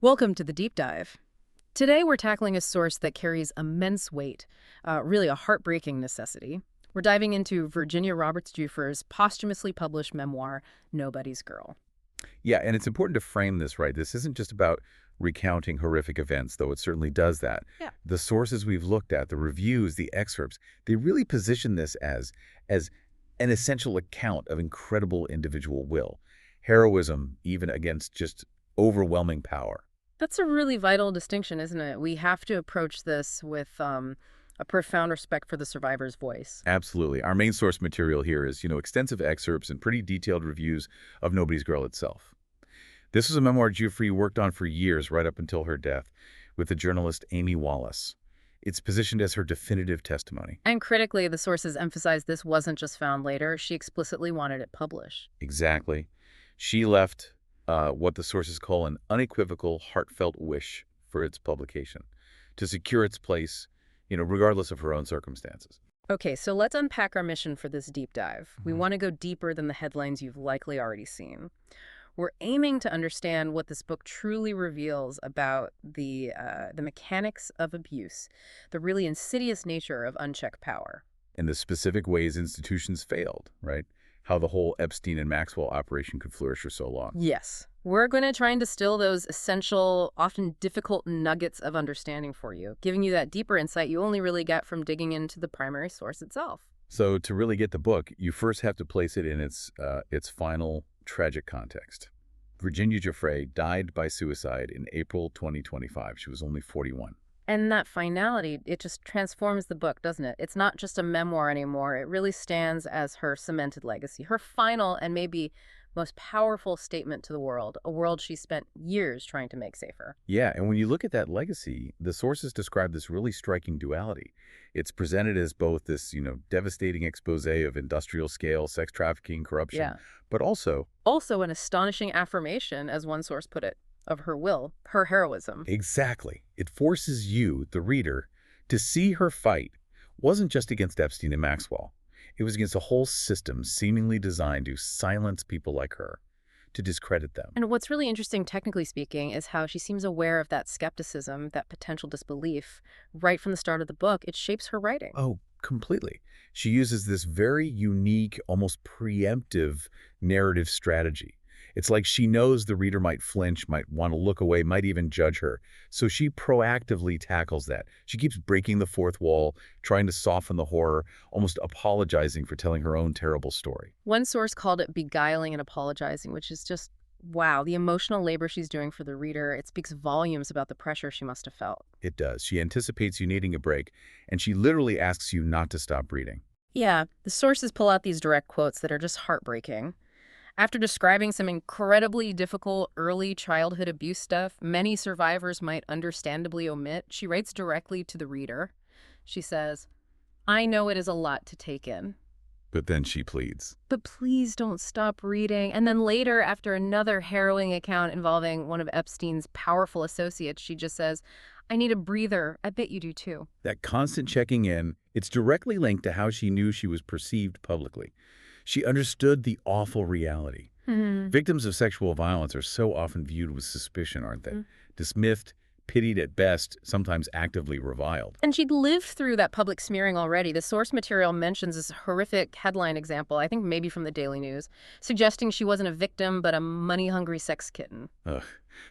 Welcome to the deep dive. Today we're tackling a source that carries immense weight, really a heartbreaking necessity. We're diving into Virginia Roberts Giuffre's posthumously published memoir, Nobody's Girl. Yeah, and it's important to frame this right. This isn't just about recounting horrific events, though it certainly does that. Yeah. The sources we've looked at, the reviews, the excerpts, they really position this as an essential account of incredible individual will, heroism, even against just overwhelming power. That's a really vital distinction, isn't it? We have to approach this with a profound respect for the survivor's voice. Absolutely. Our main source material here is, extensive excerpts and pretty detailed reviews of Nobody's Girl itself. This was a memoir Giuffre worked on for years, right up until her death, with the journalist Amy Wallace. It's positioned as her definitive testimony. And critically, the sources emphasize this wasn't just found later. She explicitly wanted it published. Exactly. She left what the sources call an unequivocal, heartfelt wish for its publication, to secure its place, regardless of her own circumstances. Okay, so let's unpack our mission for this deep dive. We want to go deeper than the headlines you've likely already seen. We're aiming to understand what this book truly reveals about the mechanics of abuse, the really insidious nature of unchecked power. And the specific ways institutions failed, right? How the whole Epstein and Maxwell operation could flourish for so long. Yes. We're going to try and distill those essential, often difficult nuggets of understanding for you, giving you that deeper insight you only really get from digging into the primary source itself. So to really get the book, you first have to place it in its final tragic context. Virginia Giuffre died by suicide in April 2025. She was only 41. And that finality, it just transforms the book, doesn't it? It's not just a memoir anymore. It really stands as her cemented legacy, her final and maybe most powerful statement to the world, a world she spent years trying to make safer. Yeah, and when you look at that legacy, the sources describe this really striking duality. It's presented as both this, devastating expose of industrial scale sex trafficking, corruption, Yeah. but also An astonishing affirmation, as one source put it, of her will, her heroism. exactly. It forces you, the reader, to see her fight wasn't just against Epstein and Maxwell. It was against a whole system seemingly designed to silence people like her, to discredit them. And what's really interesting, technically speaking, is how she seems aware of that skepticism, that potential disbelief, right from the start of the book. It shapes her writing. Oh, completely. She uses this very unique, almost preemptive narrative strategy. It's like she knows the reader might flinch, might want to look away, might even judge her. So she proactively tackles that. She keeps breaking the fourth wall, trying to soften the horror, almost apologizing for telling her own terrible story. One source called it beguiling and apologizing, which is just, wow, the emotional labor she's doing for the reader. It speaks volumes about the pressure she must have felt. It does. She anticipates you needing a break, and she literally asks you not to stop reading. Yeah, the sources pull out these direct quotes that are just heartbreaking. After describing some incredibly difficult early childhood abuse stuff many survivors might understandably omit, she writes directly to the reader. She says, "I know it is a lot to take in, But then she pleads. but please don't stop reading." And then later, after another harrowing account involving one of Epstein's powerful associates, she just says, "I need a breather. I bet you do too." That constant checking in, it's directly linked to how she knew she was perceived publicly. She understood the awful reality. Victims of sexual violence are so often viewed with suspicion, aren't they? Dismissed, pitied at best, sometimes actively reviled. And she'd lived through that public smearing already. The source material mentions this horrific headline example, I think maybe from the Daily News, suggesting she wasn't a victim but a money-hungry sex kitten. Ugh.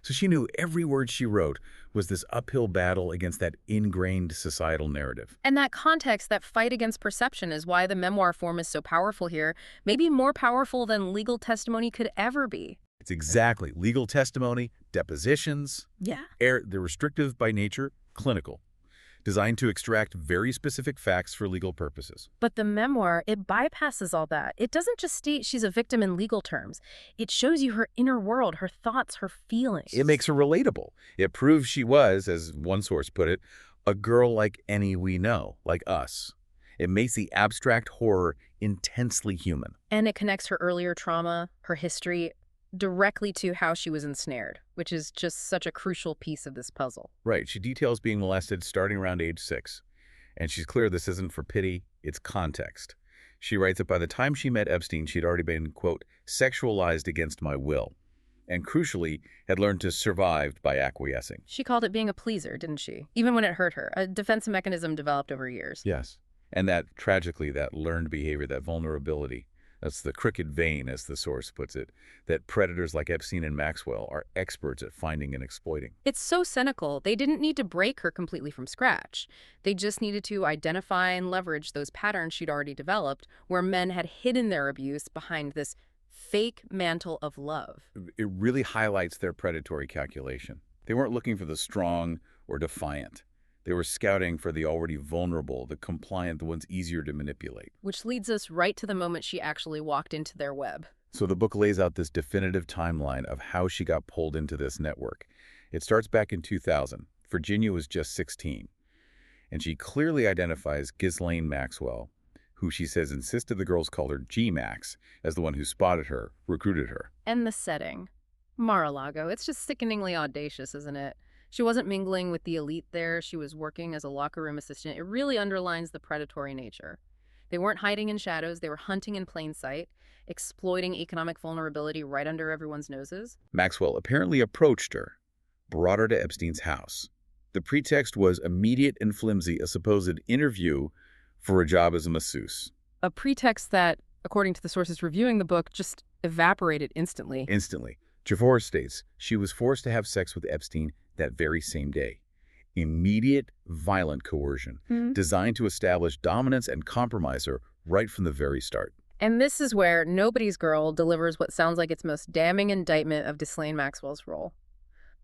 So she knew every word she wrote was this uphill battle against that ingrained societal narrative. And that context, that fight against perception, is why the memoir form is so powerful here, maybe more powerful than legal testimony could ever be. It's exactly legal testimony, depositions. Yeah. They're restrictive by nature, clinical, designed to extract very specific facts for legal purposes. But the memoir, it bypasses all that. It doesn't just state she's a victim in legal terms. It shows you her inner world, her thoughts, her feelings. It makes her relatable. It proves she was, as one source put it, a girl like any we know, like us. It makes the abstract horror intensely human. And it connects her earlier trauma, her history, directly to how she was ensnared, which is just such a crucial piece of this puzzle. Right. She details being molested starting around age 6. And she's clear this isn't for pity, it's context. She writes that by the time she met Epstein, she'd already been, quote, sexualized against my will. and crucially, had learned to survive by acquiescing. She called it being a pleaser, didn't she? Even when it hurt her, a defense mechanism developed over years. Yes. And that, tragically, that learned behavior, that vulnerability, that's the crooked vein, as the source puts it, that predators like Epstein and Maxwell are experts at finding and exploiting. It's so cynical. They didn't need to break her completely from scratch. They just needed to identify and leverage those patterns she'd already developed, where men had hidden their abuse behind this fake mantle of love. It really highlights their predatory calculation. They weren't looking for the strong or defiant. They were scouting for the already vulnerable, the compliant, the ones easier to manipulate. Which leads us right to the moment she actually walked into their web. So the book lays out this definitive timeline of how she got pulled into this network. It starts back in 2000. Virginia was just 16. And she clearly identifies Ghislaine Maxwell, who she says insisted the girls called her G-Max, as the one who spotted her, recruited her. And the setting. Mar-a-Lago. It's just sickeningly audacious, isn't it? She wasn't mingling with the elite there. She was working as a locker room assistant. It really underlines the predatory nature. They weren't hiding in shadows. They were hunting in plain sight, exploiting economic vulnerability right under everyone's noses. Maxwell apparently approached her, brought her to Epstein's house. The pretext was immediate and flimsy, a supposed interview for a job as a masseuse. A pretext that, according to the sources reviewing the book, just evaporated instantly. Instantly. Giuffre states she was forced to have sex with Epstein that very same day. Immediate, violent coercion, designed to establish dominance and compromise her right from the very start. And this is where Nobody's Girl delivers what sounds like its most damning indictment of Ghislaine Maxwell's role.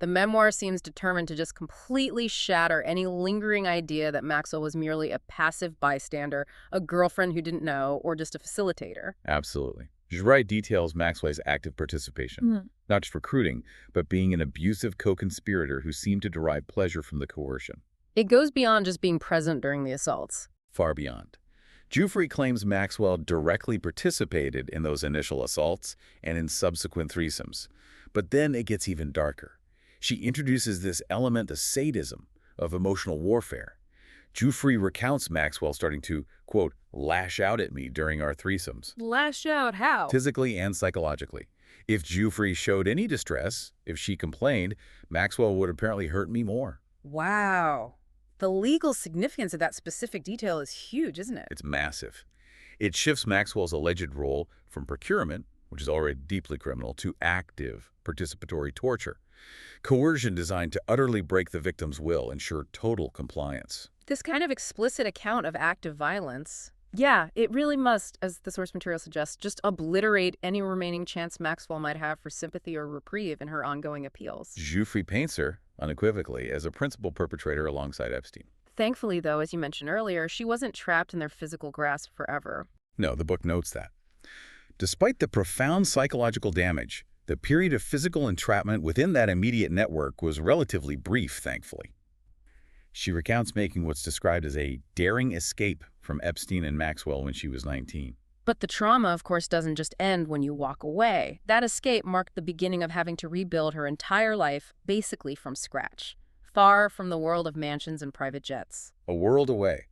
The memoir seems determined to just completely shatter any lingering idea that Maxwell was merely a passive bystander, a girlfriend who didn't know, or just a facilitator. Absolutely. Giuffre details Maxwell's active participation, not just recruiting, but being an abusive co-conspirator who seemed to derive pleasure from the coercion. It goes beyond just being present during the assaults. Far beyond. Giuffre claims Maxwell directly participated in those initial assaults and in subsequent threesomes. But then it gets even darker. She introduces this element of sadism, of emotional warfare. Giuffre recounts Maxwell starting to, quote, lash out at me during our threesomes. Lash out how? Physically and psychologically. If Giuffre showed any distress, if she complained, Maxwell would apparently hurt me more. Wow. The legal significance of that specific detail is huge, isn't it? It's massive. It shifts Maxwell's alleged role from procurement, which is already deeply criminal, to active, participatory torture. Coercion designed to utterly break the victim's will, ensure total compliance. This kind of explicit account of active violence, yeah, it really must, as the source material suggests, just obliterate any remaining chance Maxwell might have for sympathy or reprieve in her ongoing appeals. Giuffre paints her, unequivocally, as a principal perpetrator alongside Epstein. Thankfully, though, as you mentioned earlier, she wasn't trapped in their physical grasp forever. No, the book notes that. Despite the profound psychological damage, the period of physical entrapment within that immediate network was relatively brief, thankfully. She recounts making what's described as a daring escape from Epstein and Maxwell when she was 19. But the trauma, of course, doesn't just end when you walk away. That escape marked the beginning of having to rebuild her entire life, basically from scratch, far from the world of mansions and private jets. A world away.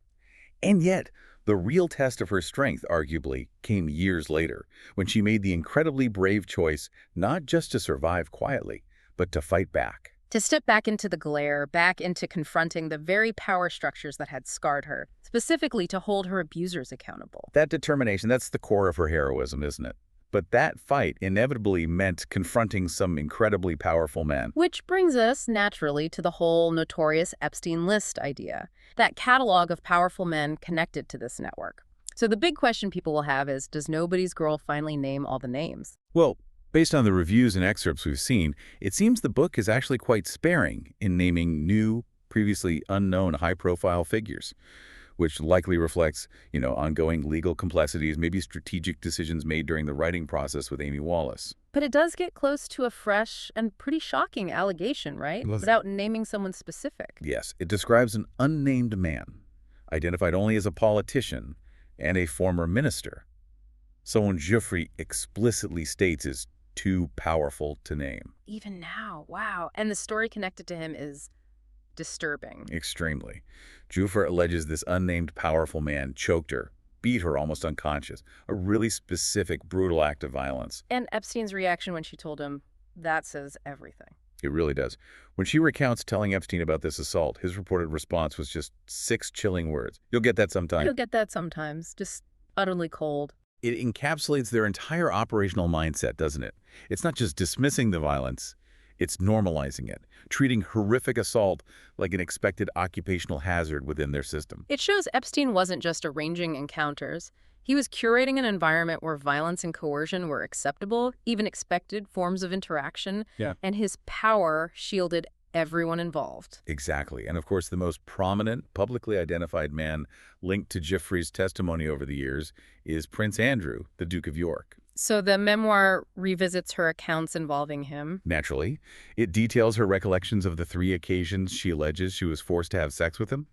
And yet, the real test of her strength, arguably, came years later, when she made the incredibly brave choice not just to survive quietly, but to fight back. To step back into the glare, back into confronting the very power structures that had scarred her, specifically to hold her abusers accountable. That determination, that's the core of her heroism, isn't it? But that fight inevitably meant confronting some incredibly powerful men. Which brings us, naturally, to the whole notorious Epstein list idea, that catalog of powerful men connected to this network. So the big question people will have is, does Nobody's Girl finally name all the names? Well, based on the reviews and excerpts we've seen, it seems the book is actually quite sparing in naming new, previously unknown high-profile figures, which likely reflects, ongoing legal complexities, maybe strategic decisions made during the writing process with Amy Wallace. But it does get close to a fresh and pretty shocking allegation, right? Without naming someone specific. Yes, it describes an unnamed man, identified only as a politician and a former minister. Someone Giuffre explicitly states is too powerful to name. Even now, wow. And the story connected to him is disturbing. Extremely. Giuffre alleges this unnamed powerful man choked her, beat her almost unconscious, a really specific, brutal act of violence. And Epstein's reaction when she told him, That says everything. It really does. When she recounts telling Epstein about this assault, his reported response was just 6 chilling words. You'll get that sometime. You'll get that sometimes. Just utterly cold. It encapsulates their entire operational mindset, doesn't it? It's not just dismissing the violence, it's normalizing it, treating horrific assault like an expected occupational hazard within their system. It shows Epstein wasn't just arranging encounters. He was curating an environment where violence and coercion were acceptable, even expected forms of interaction, Yeah. and his power shielded everyone involved. Exactly. And of course, the most prominent, publicly identified man linked to Giuffre's testimony over the years is Prince Andrew, the Duke of York. So the memoir revisits her accounts involving him. Naturally, it details her recollections of the 3 occasions she alleges she was forced to have sex with him,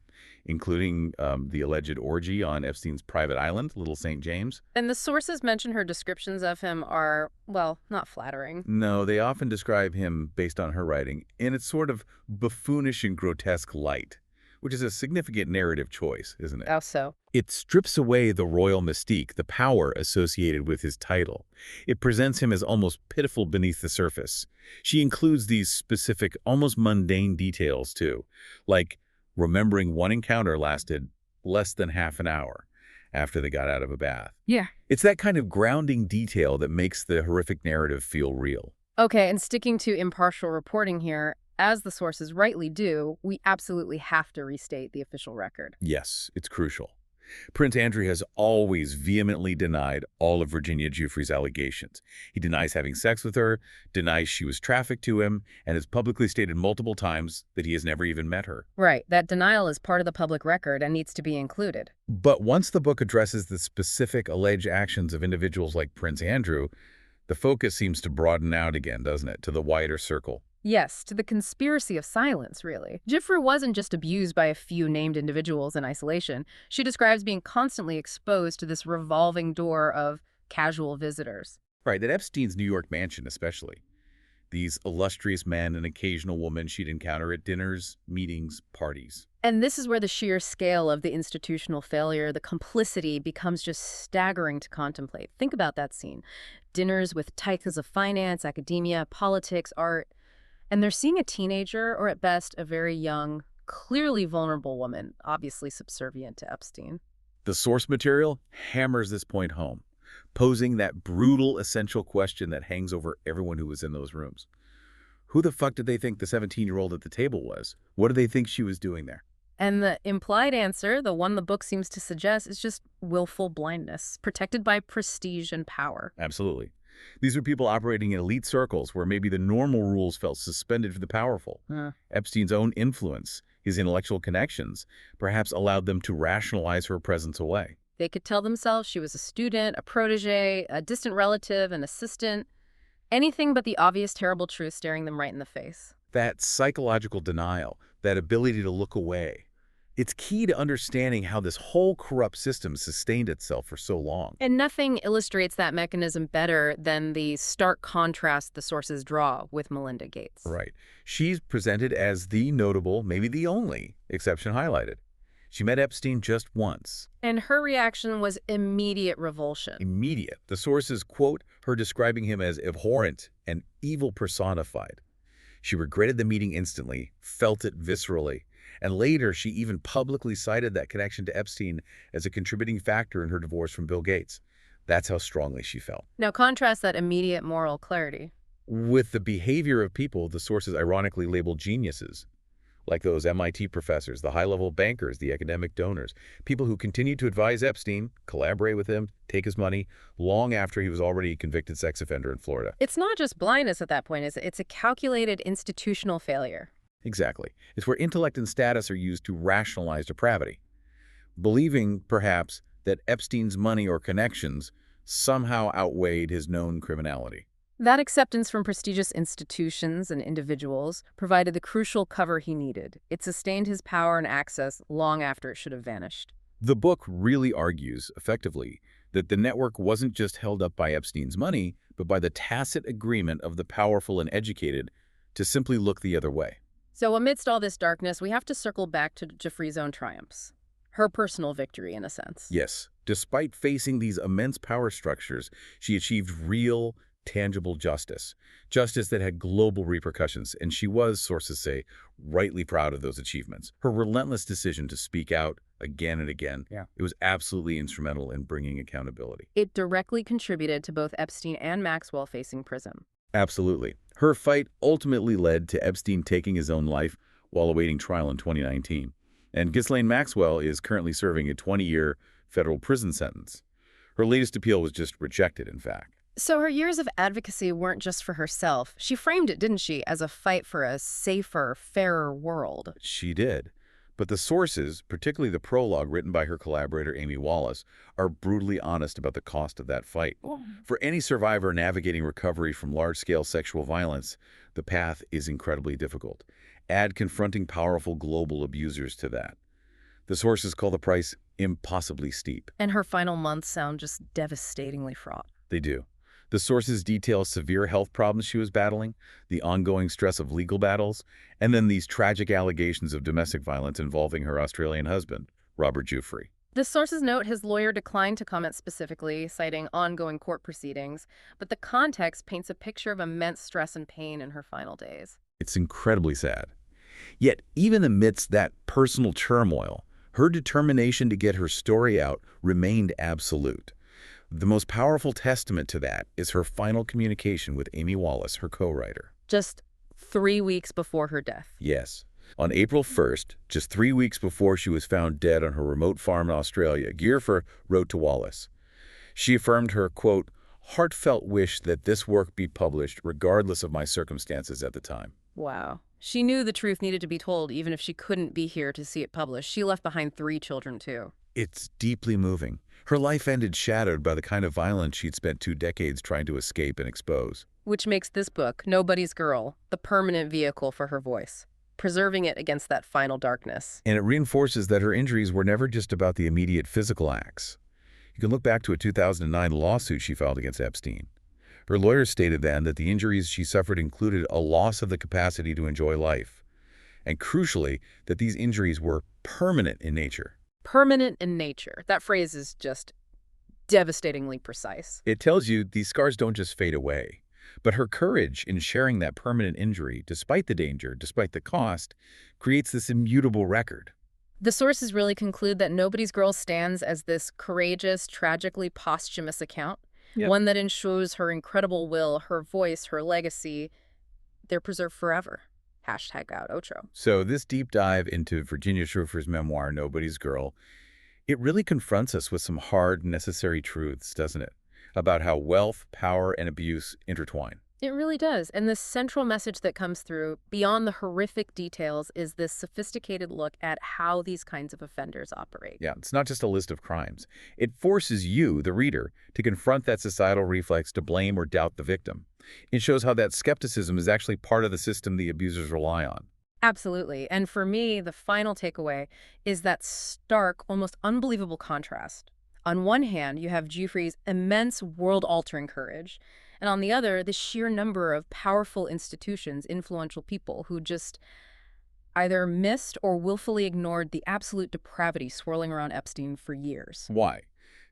including the alleged orgy on Epstein's private island, Little St. James. And the sources mention her descriptions of him are, well, not flattering. No, they often describe him, based on her writing, in its sort of buffoonish and grotesque light, which is a significant narrative choice, isn't it? How so? It strips away the royal mystique, the power associated with his title. It presents him as almost pitiful beneath the surface. She includes these specific, almost mundane details, too, like remembering one encounter lasted less than half an hour after they got out of a bath. Yeah. It's that kind of grounding detail that makes the horrific narrative feel real. Okay, and sticking to impartial reporting here, as the sources rightly do, we absolutely have to restate the official record. Yes, it's crucial. Prince Andrew has always vehemently denied all of Virginia Giuffre's allegations. He denies having sex with her, denies she was trafficked to him, and has publicly stated multiple times that he has never even met her. Right, that denial is part of the public record and needs to be included. But once the book addresses the specific alleged actions of individuals like Prince Andrew, the focus seems to broaden out again, doesn't it, to the wider circle. Yes, to the conspiracy of silence, really. Giuffre wasn't just abused by a few named individuals in isolation. She describes being constantly exposed to this revolving door of casual visitors. Right, at Epstein's New York mansion especially. These illustrious men and occasional women she'd encounter at dinners, meetings, parties. And this is where the sheer scale of the institutional failure, the complicity, becomes just staggering to contemplate. Think about that scene. Dinners with titans of finance, academia, politics, art. And they're seeing a teenager, or at best, a very young, clearly vulnerable woman, obviously subservient to Epstein. The source material hammers this point home, posing that brutal essential question that hangs over everyone who was in those rooms. Who the fuck did they think the 17-year-old at the table was? What do they think she was doing there? And the implied answer, the one the book seems to suggest, is just willful blindness, protected by prestige and power. Absolutely. These were people operating in elite circles where maybe the normal rules felt suspended for the powerful. Epstein's own influence, his intellectual connections, perhaps allowed them to rationalize her presence away. They could tell themselves she was a student, a protege, a distant relative, an assistant, anything but the obvious terrible truth staring them right in the face. That psychological denial, that ability to look away, it's key to understanding how this whole corrupt system sustained itself for so long. And nothing illustrates that mechanism better than the stark contrast the sources draw with Melinda Gates. Right. She's presented as the notable, maybe the only, exception highlighted. She met Epstein just once. And her reaction was immediate revulsion. Immediate. The sources quote her describing him as abhorrent and evil personified. She regretted the meeting instantly, felt it viscerally, and later she even publicly cited that connection to Epstein as a contributing factor in her divorce from Bill Gates. That's how strongly she felt. Now contrast that immediate moral clarity with the behavior of people the sources ironically labeled geniuses, like those MIT professors, the high-level bankers, the academic donors, people who continued to advise Epstein, collaborate with him, take his money, long after he was already a convicted sex offender in Florida. It's not just blindness at that point, is it? It's a calculated institutional failure. Exactly. It's where intellect and status are used to rationalize depravity, believing, perhaps, that Epstein's money or connections somehow outweighed his known criminality. That acceptance from prestigious institutions and individuals provided the crucial cover he needed. It sustained his power and access long after it should have vanished. The book really argues, effectively, that the network wasn't just held up by Epstein's money, but by the tacit agreement of the powerful and educated to simply look the other way. So amidst all this darkness, we have to circle back to Giuffre's own triumphs. Her personal victory, in a sense. Yes. Despite facing these immense power structures, she achieved real, tangible justice. Justice that had global repercussions, and she was, sources say, rightly proud of those achievements. Her relentless decision to speak out again and again, it was absolutely instrumental in bringing accountability. It directly contributed to both Epstein and Maxwell facing prison. Absolutely. Her fight ultimately led to Epstein taking his own life while awaiting trial in 2019. And Ghislaine Maxwell is currently serving a 20-year federal prison sentence. Her latest appeal was just rejected, in fact. So her years of advocacy weren't just for herself. She framed it, didn't she, as a fight for a safer, fairer world. She did. But the sources, particularly the prologue written by her collaborator Amy Wallace, are brutally honest about the cost of that fight. For any survivor navigating recovery from large-scale sexual violence, the path is incredibly difficult. Add confronting powerful global abusers to that. The sources call the price impossibly steep. And her final months sound just devastatingly fraught. They do. The sources detail severe health problems she was battling, the ongoing stress of legal battles, and then these tragic allegations of domestic violence involving her Australian husband, Robert Giuffre. The sources note his lawyer declined to comment specifically, citing ongoing court proceedings, but the context paints a picture of immense stress and pain in her final days. It's incredibly sad. Yet, even amidst that personal turmoil, her determination to get her story out remained absolute. The most powerful testament to that is her final communication with Amy Wallace, her co-writer. Just 3 weeks before her death. Yes. On April 1st, just 3 weeks before she was found dead on her remote farm in Australia, Giuffre wrote to Wallace. She affirmed her, quote, heartfelt wish that this work be published regardless of my circumstances at the time. Wow. She knew the truth needed to be told, even if she couldn't be here to see it published. She left behind 3 children, too. It's deeply moving. Her life ended shattered by the kind of violence she'd spent 2 decades trying to escape and expose. Which makes this book, Nobody's Girl, the permanent vehicle for her voice, preserving it against that final darkness. And it reinforces that her injuries were never just about the immediate physical acts. You can look back to a 2009 lawsuit she filed against Epstein. Her lawyers stated then that the injuries she suffered included a loss of the capacity to enjoy life, and crucially, that these injuries were permanent in nature. Permanent in nature. That phrase is just devastatingly precise. It tells you these scars don't just fade away. But her courage in sharing that permanent injury, despite the danger, despite the cost, creates this immutable record. The sources really conclude that Nobody's Girl stands as this courageous, tragically posthumous account, one that ensures her incredible will, her voice, her legacy, they're preserved forever. #OutRo. So this deep dive into Virginia Giuffre's memoir, Nobody's Girl, it really confronts us with some hard, necessary truths, doesn't it? About how wealth, power, and abuse intertwine. It really does. And the central message that comes through, beyond the horrific details, is this sophisticated look at how these kinds of offenders operate. Yeah, it's not just a list of crimes. It forces you, the reader, to confront that societal reflex to blame or doubt the victim. It shows how that skepticism is actually part of the system the abusers rely on. Absolutely. And for me, the final takeaway is that stark, almost unbelievable contrast. On one hand, you have Giuffre's immense world-altering courage, and on the other, the sheer number of powerful institutions, influential people who just either missed or willfully ignored the absolute depravity swirling around Epstein for years. Why?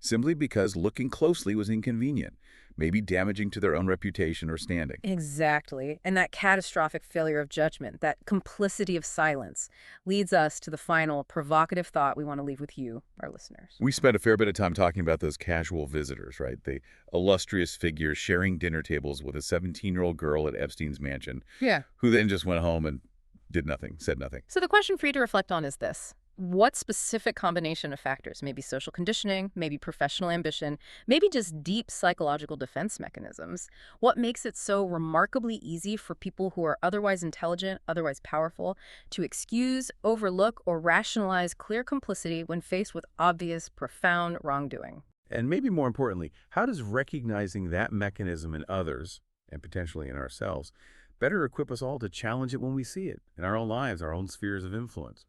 Simply because looking closely was inconvenient, maybe damaging to their own reputation or standing. Exactly. And that catastrophic failure of judgment, that complicity of silence, leads us to the final provocative thought we want to leave with you, our listeners. We spent a fair bit of time talking about those casual visitors, right? The illustrious figures sharing dinner tables with a 17-year-old girl at Epstein's mansion, who then just went home and did nothing, said nothing. So the question for you to reflect on is this. What specific combination of factors, maybe social conditioning, maybe professional ambition, maybe just deep psychological defense mechanisms, what makes it so remarkably easy for people who are otherwise intelligent, otherwise powerful, to excuse, overlook, or rationalize clear complicity when faced with obvious, profound wrongdoing? And maybe more importantly, how does recognizing that mechanism in others, and potentially in ourselves, better equip us all to challenge it when we see it in our own lives, our own spheres of influence?